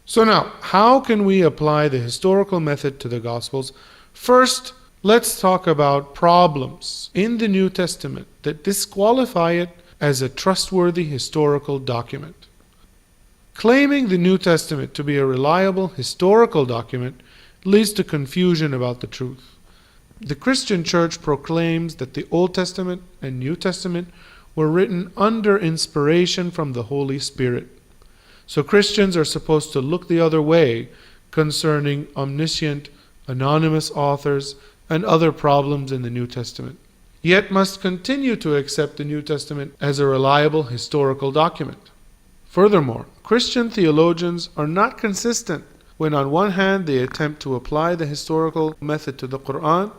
So now, how can we apply the historical method to the Gospels? First, let's talk about problems in the New Testament that disqualify it as a trustworthy historical document. Claiming the New Testament to be a reliable historical document leads to confusion about the truth. The Christian Church proclaims that the Old Testament and New Testament were written under inspiration from the Holy Spirit. So Christians are supposed to look the other way concerning omniscient, anonymous authors and other problems in the New Testament, yet must continue to accept the New Testament as a reliable historical document. Furthermore, Christian theologians are not consistent when on one hand they attempt to apply the historical method to the Quran,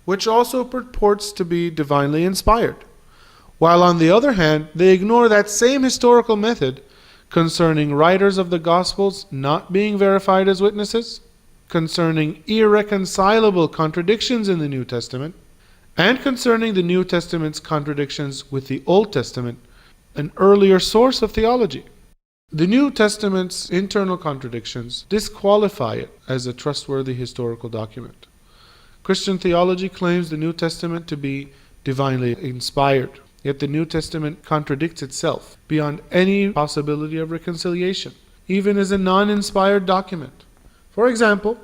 which also purports to be divinely inspired, while on the other hand they ignore that same historical method concerning writers of the Gospels not being verified as witnesses, concerning irreconcilable contradictions in the New Testament, and concerning the New Testament's contradictions with the Old Testament, an earlier source of theology. The New Testament's internal contradictions disqualify it as a trustworthy historical document. Christian theology claims the New Testament to be divinely inspired, yet the New Testament contradicts itself beyond any possibility of reconciliation, even as a non-inspired document. For example,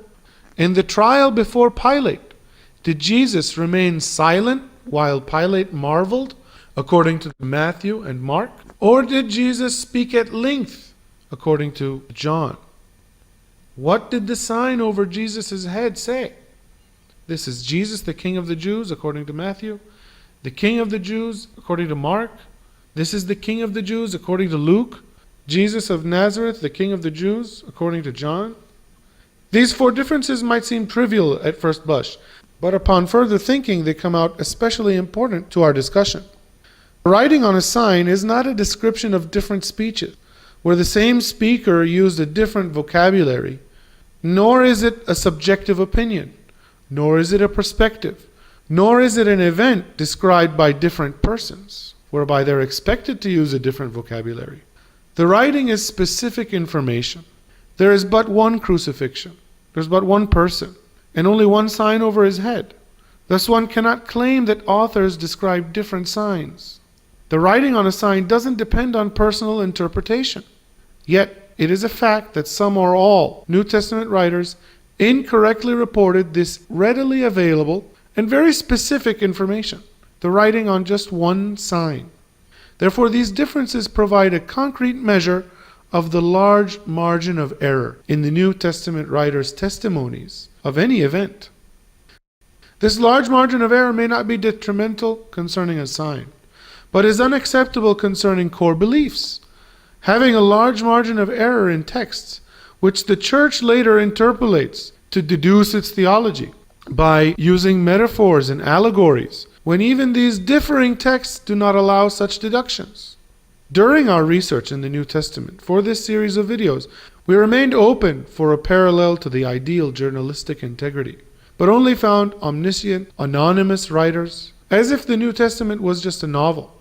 in the trial before Pilate, did Jesus remain silent while Pilate marveled, according to Matthew and Mark? Or did Jesus speak at length, according to John? What did the sign over Jesus' head say? This is Jesus, the King of the Jews, according to Matthew. The King of the Jews, according to Mark. This is the King of the Jews, according to Luke. Jesus of Nazareth, the King of the Jews, according to John. These four differences might seem trivial at first blush, but upon further thinking they come out especially important to our discussion. Writing on a sign is not a description of different speeches, where the same speaker used a different vocabulary, nor is it a subjective opinion, nor is it a perspective, nor is it an event described by different persons, whereby they're expected to use a different vocabulary. The writing is specific information. There is but one crucifixion, there's but one person, and only one sign over his head. Thus one cannot claim that authors describe different signs. The writing on a sign doesn't depend on personal interpretation. Yet it is a fact that some or all New Testament writers incorrectly reported this readily available and very specific information, the writing on just one sign. Therefore, these differences provide a concrete measure of the large margin of error in the New Testament writers' testimonies of any event. This large margin of error may not be detrimental concerning a sign, but is unacceptable concerning core beliefs. Having a large margin of error in texts, which the church later interpolates to deduce its theology by using metaphors and allegories, when even these differing texts do not allow such deductions. During our research in the New Testament for this series of videos, we remained open for a parallel to the ideal journalistic integrity, but only found omniscient, anonymous writers, as if the New Testament was just a novel.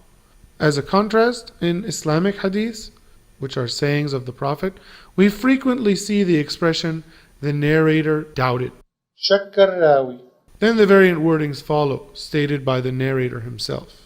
As a contrast, in Islamic hadiths, which are sayings of the Prophet, we frequently see the expression, the narrator doubted. Shakkar rawi. Then the variant wordings follow, stated by the narrator himself.